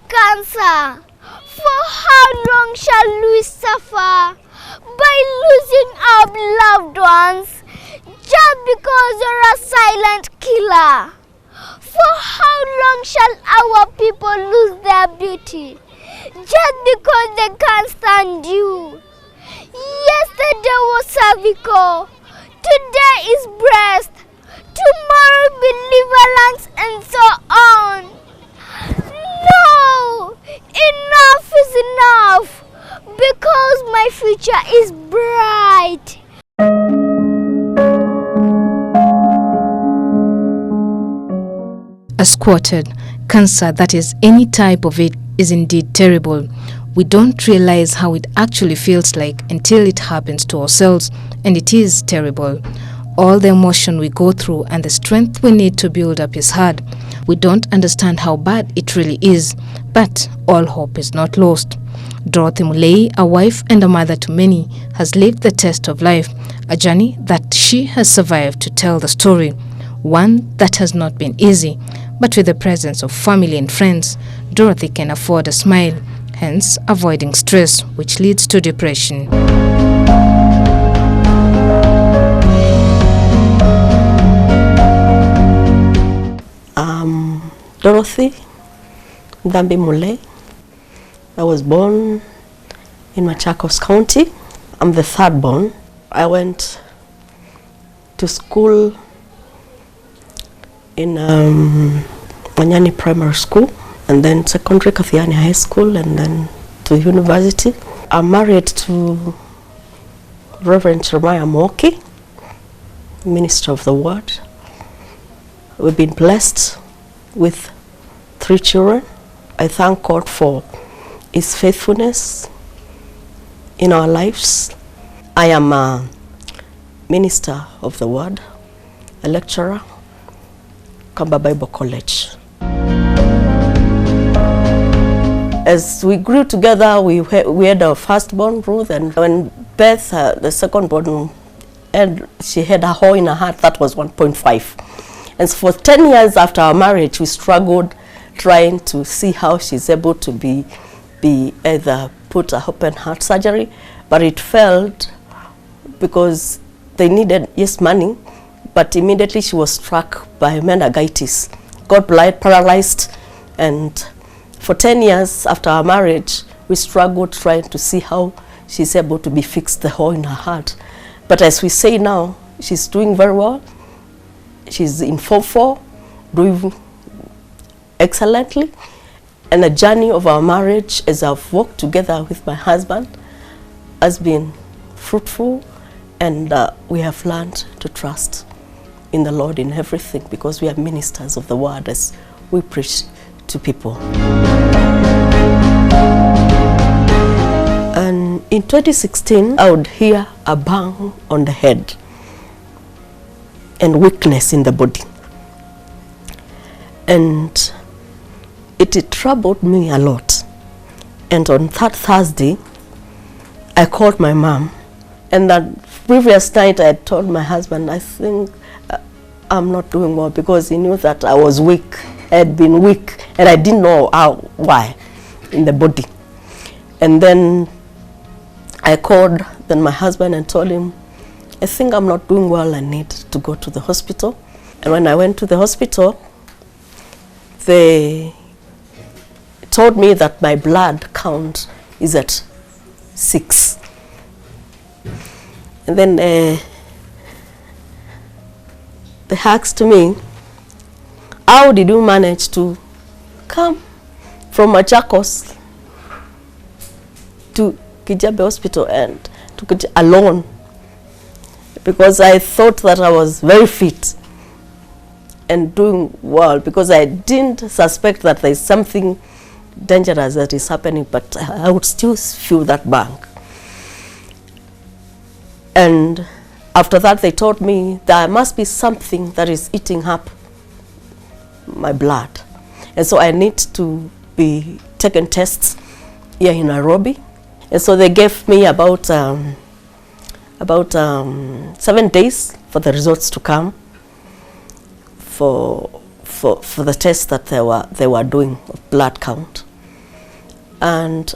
cancer. For how long shall we suffer by losing our loved ones just because you're a silent killer? For how long shall our people lose their beauty just because they can't stand you? Yesterday was cervical, today is breast, tomorrow will be liver, lungs, and so on. No! Enough is enough, because my future is bright. As quoted, cancer, that is any type of it, is indeed terrible. We don't realize how it actually feels like until it happens to ourselves, and it is terrible. All the emotion we go through and the strength we need to build up is hard. We don't understand how bad it really is, but all hope is not lost. Dorothy Mulei, a wife and a mother to many, has lived the test of life, a journey that she has survived to tell the story, one that has not been easy, but with the presence of family and friends, Dorothy can afford a smile, hence avoiding stress, which leads to depression. Dorothy Mulei. I was born in Machakos County. I'm the third born. I went to school in Manyani Primary School, and then secondary Kathiani High School, and then to university. I'm married to Reverend Jeremiah Moki, Minister of the Word. We've been blessed with 3 children. I thank God for His faithfulness in our lives. I am a Minister of the Word, a lecturer, Kamba Bible College. As we grew together, we had our firstborn, Ruth, and when Beth, the secondborn, and she had a hole in her heart that was 1.5. And so for 10 years after our marriage, we struggled trying to see how she's able to be either put a open heart surgery, but it failed because they needed, yes, money, but immediately she was struck by meningitis, got paralyzed, and for 10 years after our marriage, we struggled trying to see how she's able to be fixed the hole in her heart. But as we say now, she's doing very well. She's in Form 4, doing excellently. And the journey of our marriage, as I've worked together with my husband, has been fruitful, and we have learned to trust in the Lord in everything, because we are ministers of the word as we preach to people. And in 2016, I would hear a bang on the head and weakness in the body. And it troubled me a lot. And on that Thursday, I called my mom. And that previous night, I told my husband, I think I'm not doing well, because he knew that I was weak. I had been weak, and I didn't know why in the body. And then I called my husband and told him, I think I'm not doing well, I need to go to the hospital. And when I went to the hospital, they told me that my blood count is at 6. And then they asked me, how did you manage to come from Machakos to Kijabe Hospital and to Kijabe alone? Because I thought that I was very fit and doing well, because I didn't suspect that there is something dangerous that is happening, but I would still feel that bang. And after that, they told me there must be something that is eating up my blood. And so I need to be taken tests here in Nairobi. And so they gave me about 7 days for the results to come for the test that they were doing of blood count. and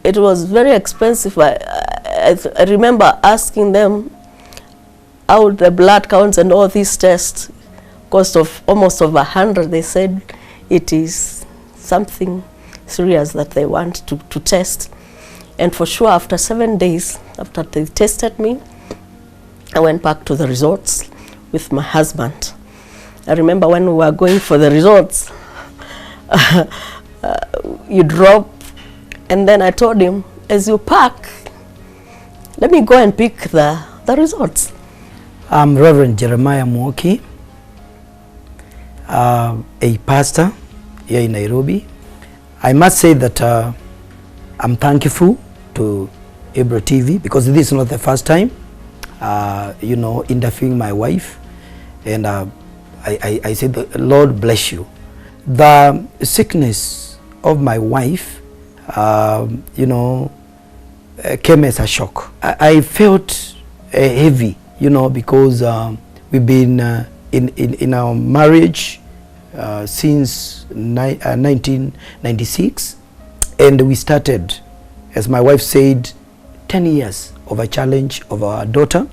it was very expensive. I remember asking them how the blood counts and all these tests cost of almost over 100. They said it is something serious that they want to test. And for sure, after 7 days after they tested me, I went back to the results with my husband. I remember when we were going for the results, you drop, and then I told him, as you pack, let me go and pick the results. I'm Reverend Jeremiah Mwoki, a pastor here in Nairobi. I must say that I'm thankful to Ebru TV, because this is not the first time, you know, interviewing my wife, and I say the Lord bless you. The sickness of my wife, you know, came as a shock. I felt heavy, you know, because we've been in our marriage since 1996, and we started, as my wife said, 10 years of a challenge of our daughter,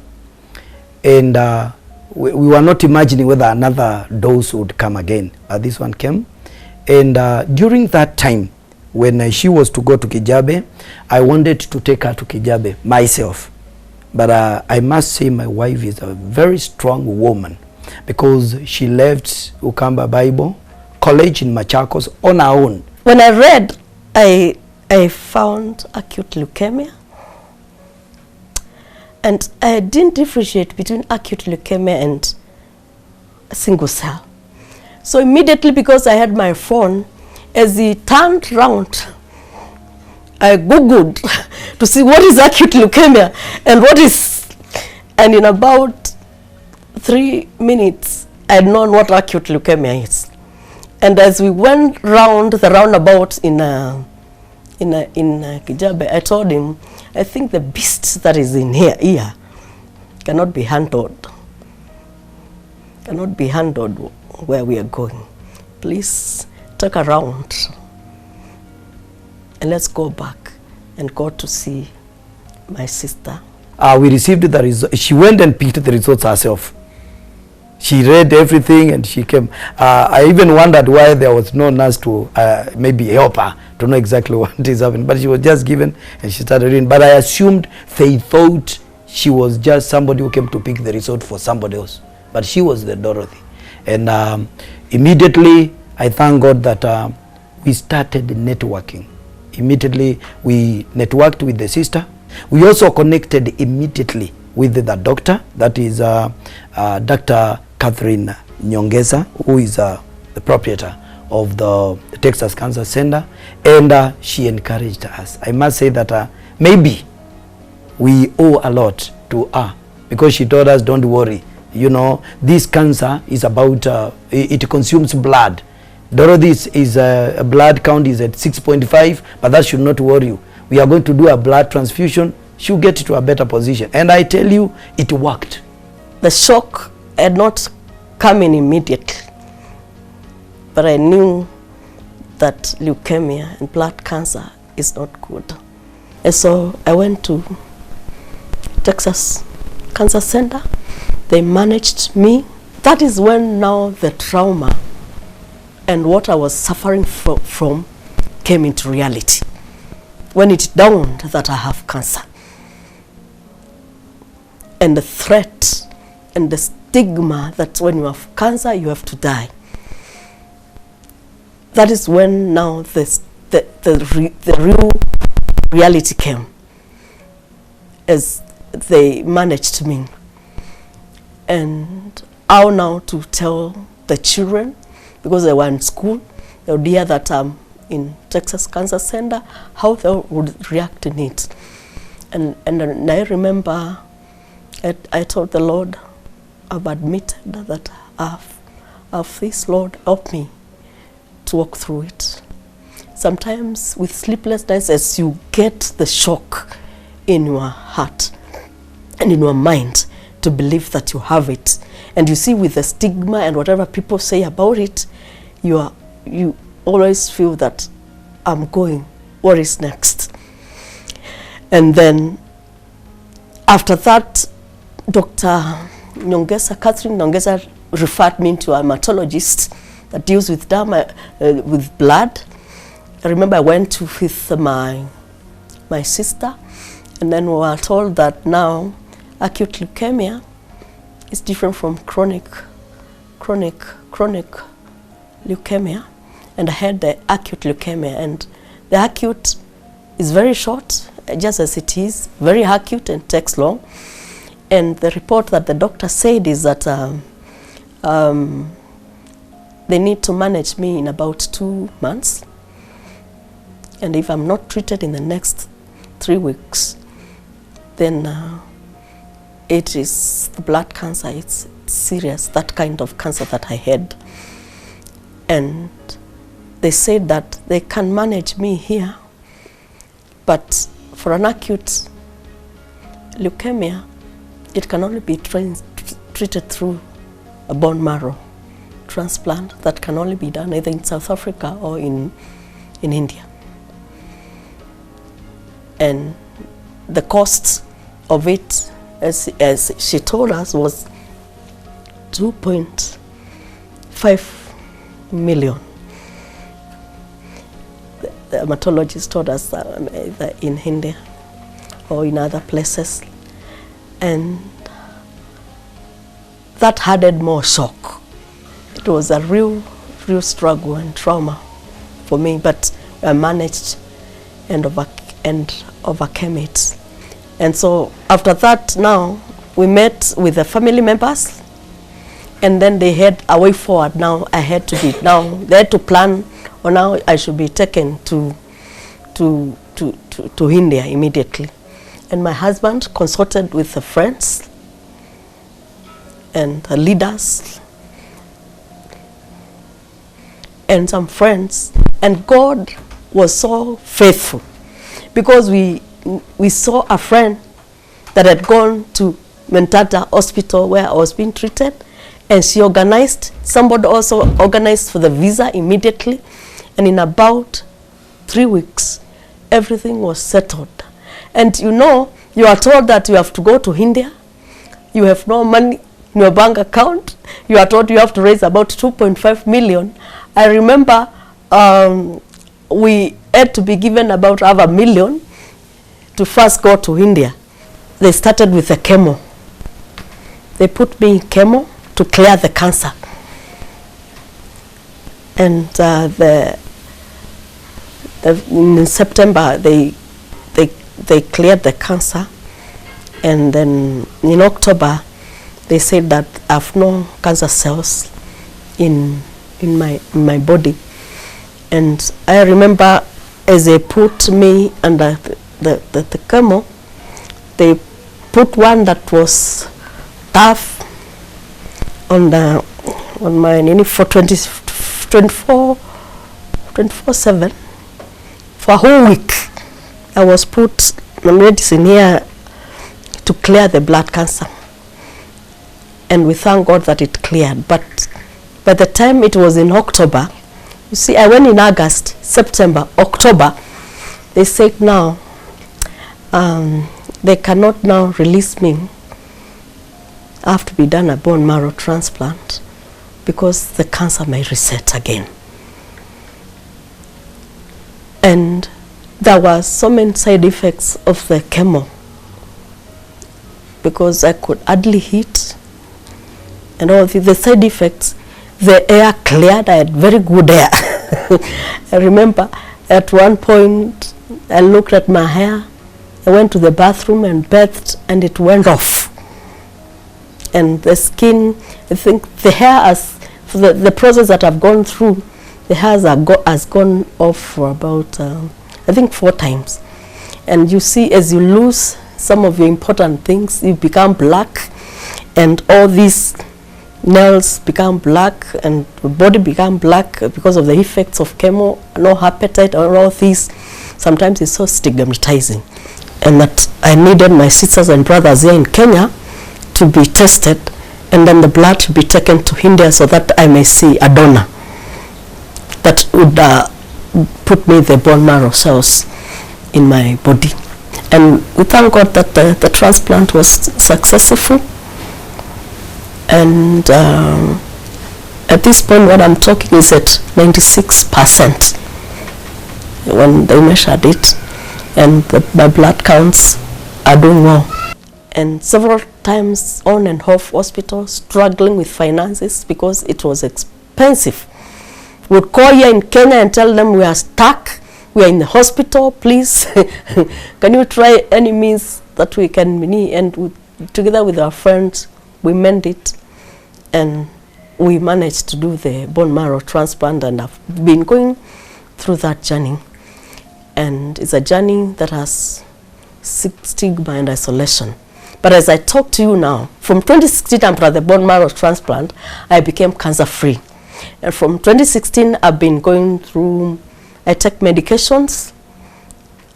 and we were not imagining whether another dose would come again, but this one came. And during that time, when she was to go to Kijabe, I wanted to take her to Kijabe myself, but I must say my wife is a very strong woman, because she left Ukamba Bible College in Machakos on her own. When I read, I found acute leukemia, and I didn't differentiate between acute leukemia and single cell. So immediately, because I had my phone, as he turned round, I googled to see what is acute leukemia and what is, and in about 3 minutes I had known what acute leukemia is. And as we went round the roundabout in Kijabe, I told him, I think the beast that is in here cannot be handled. Cannot be handled where we are going. Please take a round and let's go back and go to see my sister. We received the result. She went and picked the results herself. She read everything and she came. I even wondered why there was no nurse to maybe help her to know exactly what is happening. But she was just given and she started reading. But I assumed they thought she was just somebody who came to pick the result for somebody else. But she was the Dorothy. And immediately, I thank God that we started networking. Immediately, we networked with the sister. We also connected immediately with the doctor, that is Dr. Catherine Nyongeza, who is the proprietor of the Texas Cancer Center, and she encouraged us. I must say that maybe we owe a lot to her, because she told us, don't worry, you know, this cancer is about, it consumes blood. Dorothy's is a blood count is at 6.5, but that should not worry you. We are going to do a blood transfusion. She'll get to a better position. And I tell you, it worked. The shock had not come in immediately, but I knew that leukemia and blood cancer is not good. And so I went to Texas Cancer Center. They managed me. That is when now the trauma and what I was suffering from came into reality. When it dawned that I have cancer, and the threat and the stigma that when you have cancer you have to die. That is when now the real reality came, as they managed me. And how now to tell the children, because they were in school, they would hear that I'm in Texas Cancer Center, how they would react in it. And I remember I told the Lord, I've admitted that I've this, Lord, help me to walk through it. Sometimes with sleepless nights, as you get the shock in your heart and in your mind to believe that you have it, and you see with the stigma and whatever people say about it, you always feel that I'm going what is next? And then after that, Dr. Catherine Nyongesa referred me to a hematologist that deals with with blood. I remember I went with my sister, and then we were told that now acute leukemia is different from chronic leukemia, and I had the acute leukemia, and the acute is very short, just as it is, very acute and takes long. And the report that the doctor said is that they need to manage me in about 2 months, and if I'm not treated in the next 3 weeks, then it is the blood cancer. It's serious, that kind of cancer that I had. And they said that they can manage me here, but for an acute leukemia, it can only be treated through a bone marrow transplant that can only be done either in South Africa or in India. And the cost of it, as she told us, was 2.5 million. The hematologist told us either in India or in other places. And that added more shock. It was a real struggle and trauma for me, but I managed and overcame it. And so after that, now we met with the family members, and then they had a way forward. Now I had to be, they had to plan, or now I should be taken to India immediately. And my husband consulted with the friends and the leaders and some friends, and God was so faithful, because we saw a friend that had gone to Mentata Hospital where I was being treated, and she organized, somebody also organized for the visa immediately, and in about 3 weeks everything was settled. And you know, you are told that you have to go to India, you have no money in your bank account, you are told you have to raise about 2.5 million. I remember we had to be given about $1 million to first go to India. They started with the chemo. They put me in chemo to clear the cancer. And in September they cleared the cancer, and then in October they said that I have no cancer cells in my body. And I remember as they put me under the chemo, they put one that was tough on my knee for 24/7 for a whole week. I was put medicine here to clear the blood cancer, and we thank God that it cleared. But by the time it was in October, you see, I went in August, September, October, they said now they cannot now release me. I have to be done a bone marrow transplant because the cancer may reset again. And there were so many side effects of the chemo, because I could hardly eat, and all the side effects. The air cleared, I had very good air. I remember at one point I looked at my hair, I went to the bathroom and bathed, and it went off. And the skin, I think the hair has, for the process that I've gone through, the hair has gone off for about, I think 4 times. And you see, as you lose some of your important things, you become black, and all these nails become black, and the body become black because of the effects of chemo, no appetite, or all these. Sometimes it's so stigmatizing. And that I needed my sisters and brothers here in Kenya to be tested, and then the blood to be taken to India so that I may see a donor that would put me the bone marrow cells in my body. And we thank God that the transplant was successful. And at this point, what I'm talking is at 96% when they measured it, and my blood counts are doing well. And several times on and off hospital, struggling with finances because it was expensive. We'd call here in Kenya and tell them we are stuck, we are in the hospital, please, can you try any means that we can, and together with our friends, we mend it, and we managed to do the bone marrow transplant, and I've been going through that journey. And it's a journey that has stigma and isolation. But as I talk to you now, from 2016 after the bone marrow transplant, I became cancer-free. And from 2016, I've been going through, I take medications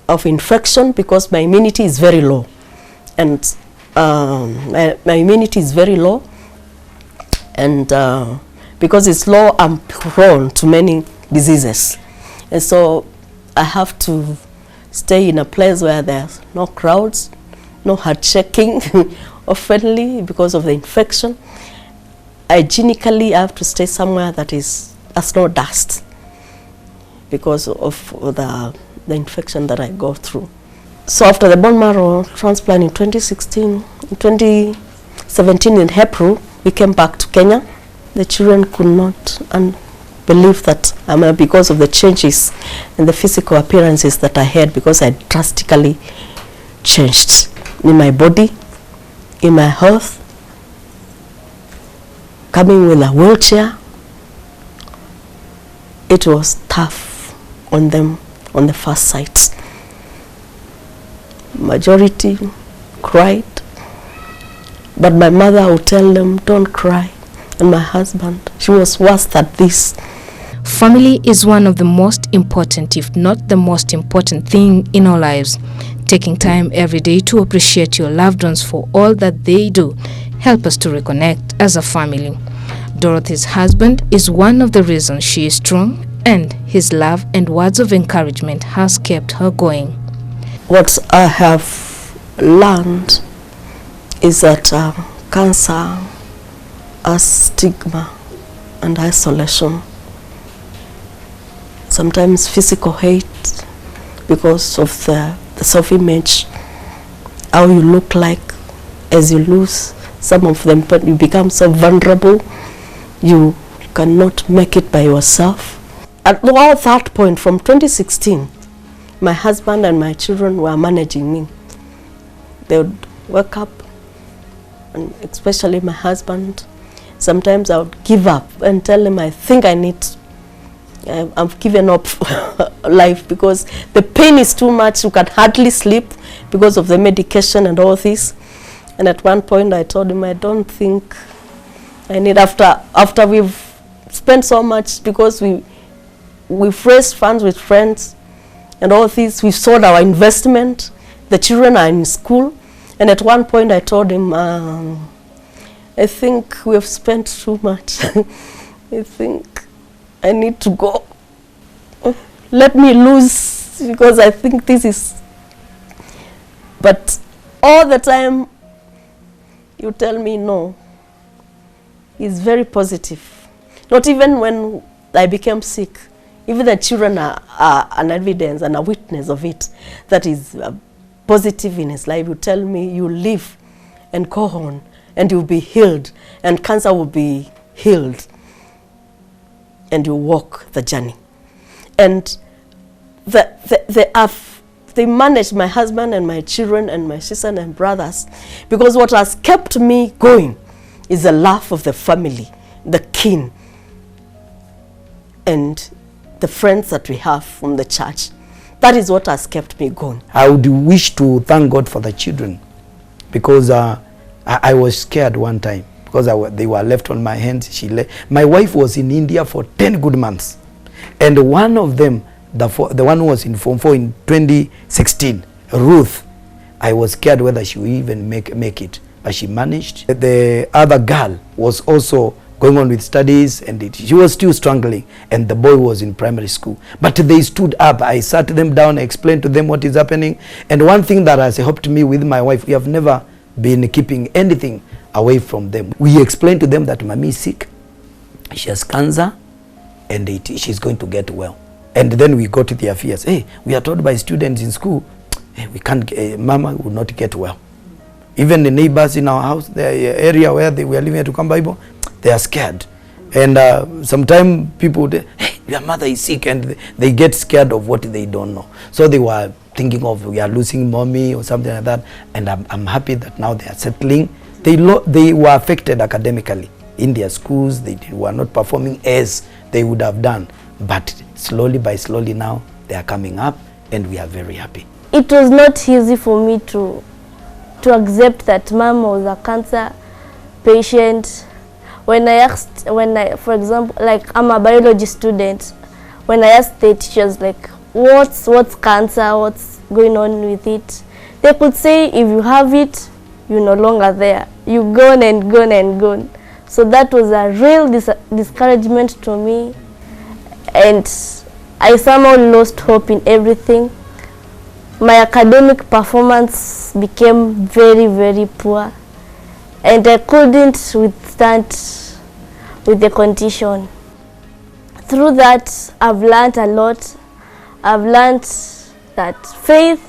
of infection because my immunity is very low. And my immunity is very low. And because it's low, I'm prone to many diseases. And so I have to stay in a place where there's no crowds, no heart shaking oftenly because of the infection. Hygienically, I have to stay somewhere that has no dust because of the infection that I go through. So after the bone marrow transplant in 2016, in 2017 in Ebru, we came back to Kenya. The children could not believe that because of the changes in the physical appearances that I had, because I drastically changed in my body, in my health, coming with a wheelchair. It was tough on them on the first sight. Majority cried, but my mother would tell them, don't cry. And my husband, she was worse than this. Family is one of the most important, if not the most important thing in our lives. Taking time every day to appreciate your loved ones for all that they do help us to reconnect as a family. Dorothy's husband is one of the reasons she is strong, and his love and words of encouragement has kept her going. What I have learned is that cancer has stigma and isolation. Sometimes physical hate because of the self-image, how you look like. As you lose some of them, but you become so vulnerable, you cannot make it by yourself. At that point, from 2016, my husband and my children were managing me. They would wake up, and especially my husband, sometimes I would give up and tell him, I think I've given up life because the pain is too much. You can hardly sleep because of the medication and all this. And at one point I told him, I don't think I need, after we've spent so much, because we've raised funds with friends and all this, we've sold our investment, the children are in school. And at one point I told him, I think we have spent too much. I think I need to go. Let me lose, because I think this is... But all the time you tell me no. He's very positive. Not even when I became sick. Even the children are an evidence and a witness of it. That is positive in his life. You tell me you live and go on and you'll be healed and cancer will be healed. And you walk the journey. And they managed, my husband and my children and my sister and brothers, because what has kept me going is the love of the family, the kin, and the friends that we have from the church. That is what has kept me going. I would wish to thank God for the children, because I was scared one time, because they were left on my hands. My wife was in India for 10 good months, and one of them, the one who was in Form 4 in 2016, Ruth, I was scared whether she would even make it, but she managed. The other girl was also going on with studies, and she was still struggling, and the boy was in primary school. But they stood up. I sat them down, explained to them what is happening. And one thing that has helped me with my wife, we have never been keeping anything away from them. We explained to them that mommy is sick, she has cancer, and she's going to get well. And then we got to their fears. Hey, we are told by students in school, hey, we can't, mama will not get well. Even the neighbors in our house, the area where we are living at Ukam Bible, they are scared. And sometimes people would, hey, your mother is sick, and they get scared of what they don't know. So they were thinking of, we are losing mommy or something like that. And I'm happy that now they are settling. They were affected academically in their schools. They were not performing as they would have done. But slowly by slowly now, they are coming up, and we are very happy. It was not easy for me to accept that mom was a cancer patient. When for example, like I'm a biology student, when I asked the teachers like, what's cancer, what's going on with it, they could say if you have it, you're no longer there. You're gone and gone and gone. So that was a real discouragement to me, and I somehow lost hope in everything. My academic performance became very, very poor, and I couldn't withstand with the condition. Through that, I've learned a lot. I've learned that faith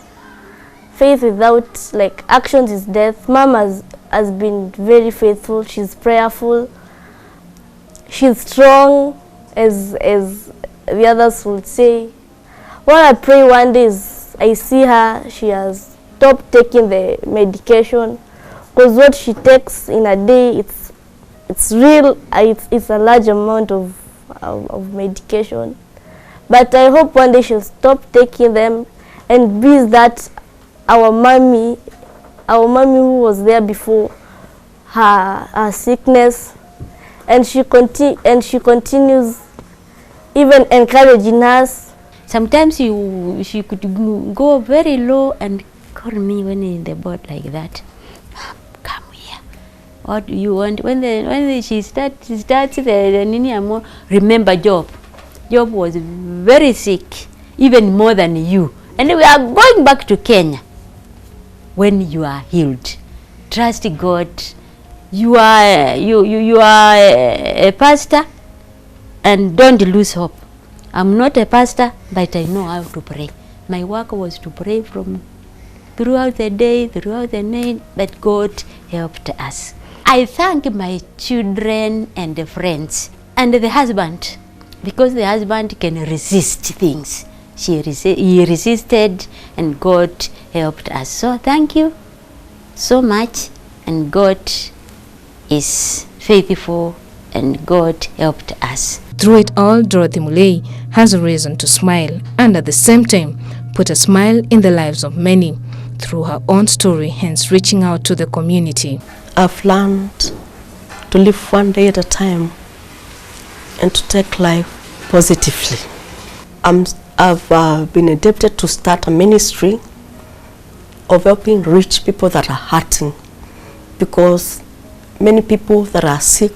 without like actions is death. Mom has been very faithful. She's prayerful. She's strong, as the others would say. What I pray one day is I see her, she has stopped taking the medication, because what she takes in a day, it's a large amount of medication. But I hope one day she'll stop taking them and be that our mommy who was there before her sickness, and she continues even encouraging us. Sometimes she could go very low and call me when in the boat like that. Come here. What do you want? When she starts the nini, remember Job. Job was very sick, even more than you. And we are going back to Kenya. When you are healed, trust God. You are a pastor, and don't lose hope. I'm not a pastor, but I know how to pray. My work was to pray from throughout the day, throughout the night, but God helped us. I thank my children and the friends and the husband, because the husband can resist things. He resisted, and God helped us. So thank you so much, and God is faithful, and God helped us. Through it all, Dorothy Mulei has a reason to smile, and at the same time put a smile in the lives of many through her own story, hence reaching out to the community. I've learned to live one day at a time and to take life positively. I've been adapted to start a ministry of helping rich people that are hurting, because many people that are sick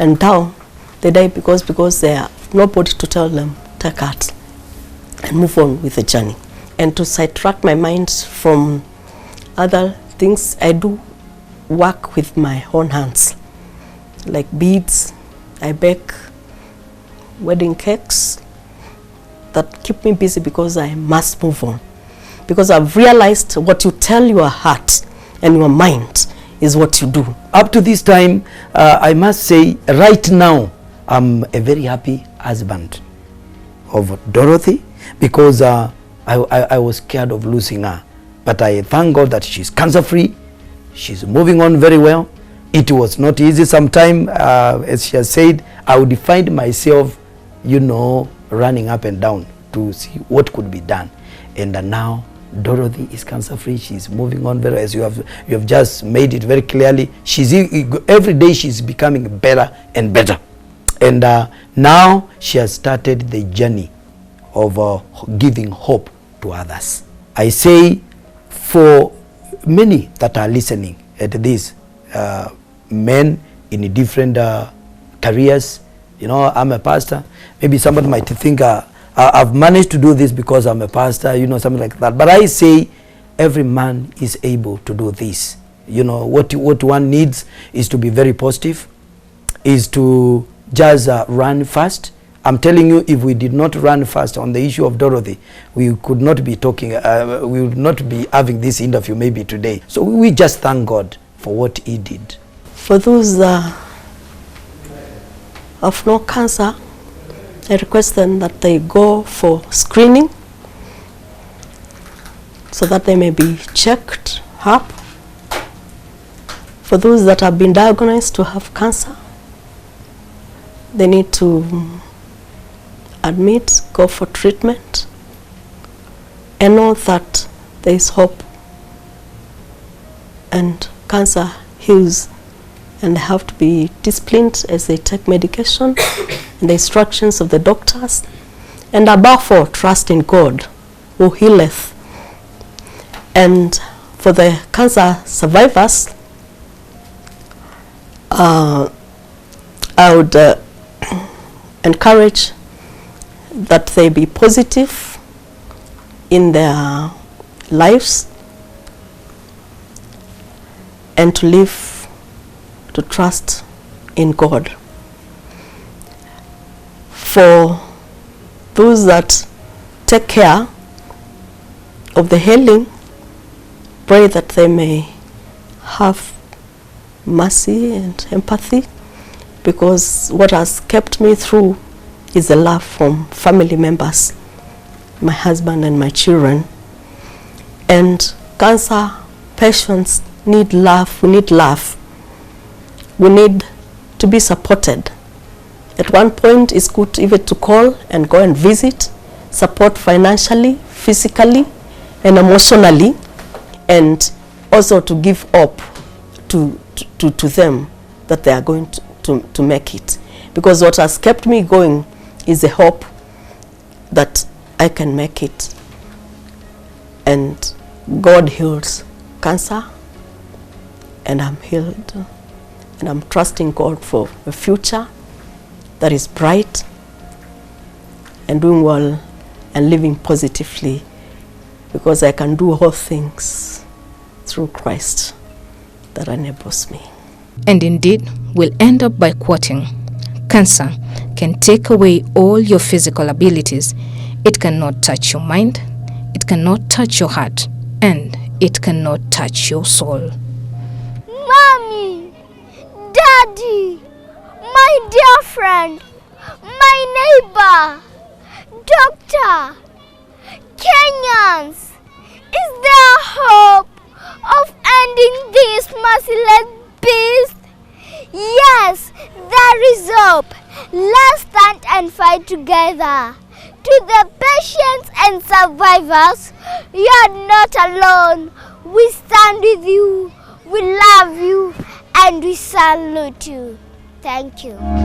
and down, they die because they have nobody to tell them, take heart and move on with the journey. And to sidetrack my mind from other things, I do work with my own hands, like beads. I bake wedding cakes that keep me busy, because I must move on. Because I've realized what you tell your heart and your mind is what you do. Up to this time, I must say, right now, I'm a very happy husband of Dorothy, because I was scared of losing her. But I thank God that she's cancer-free. She's moving on very well. It was not easy. Sometime, as she has said, I would find myself, running up and down to see what could be done. And now Dorothy is cancer-free. She's moving on very, as you have just made it very clearly. Every day she's becoming better and better. And now she has started the journey of giving hope to others. I say, for many that are listening at this, men in different careers. You know, I'm a pastor. Maybe somebody might think I've managed to do this because I'm a pastor, you know, something like that. But I say every man is able to do this. You know, what one needs is to be very positive, is to just run fast. I'm telling you, if we did not run fast on the issue of Dorothy, we could not be talking, we would not be having this interview maybe today. So we just thank God for what he did. For those of no cancer, I request them that they go for screening so that they may be checked up. For those that have been diagnosed to have cancer, they need to admit, go for treatment, and know that there is hope and cancer heals, and they have to be disciplined as they take medication and the instructions of the doctors, and above all, trust in God who healeth. And for the cancer survivors, I would encourage that they be positive in their lives and to live, to trust in God. For those that take care of the healing, pray that they may have mercy and empathy, because what has kept me through is the love from family members, my husband and my children. And cancer patients need love. We need love. We need to be supported. At one point, it's good even to call and go and visit, support financially, physically, and emotionally, and also to give hope to them that they are going to make it. Because what has kept me going is the hope that I can make it. And God heals cancer, and I'm healed. And I'm trusting God for a future that is bright and doing well and living positively, because I can do all things through Christ that enables me. And indeed, we'll end up by quoting, "Cancer can take away all your physical abilities. It cannot touch your mind, it cannot touch your heart, and it cannot touch your soul." Mommy, Daddy, my dear friend, my neighbor, doctor, Kenyans, is there hope of ending this merciless beast? Yes, there is hope. Let's stand and fight together. To the patients and survivors, you are not alone. We stand with you, we love you, and we salute you. Thank you.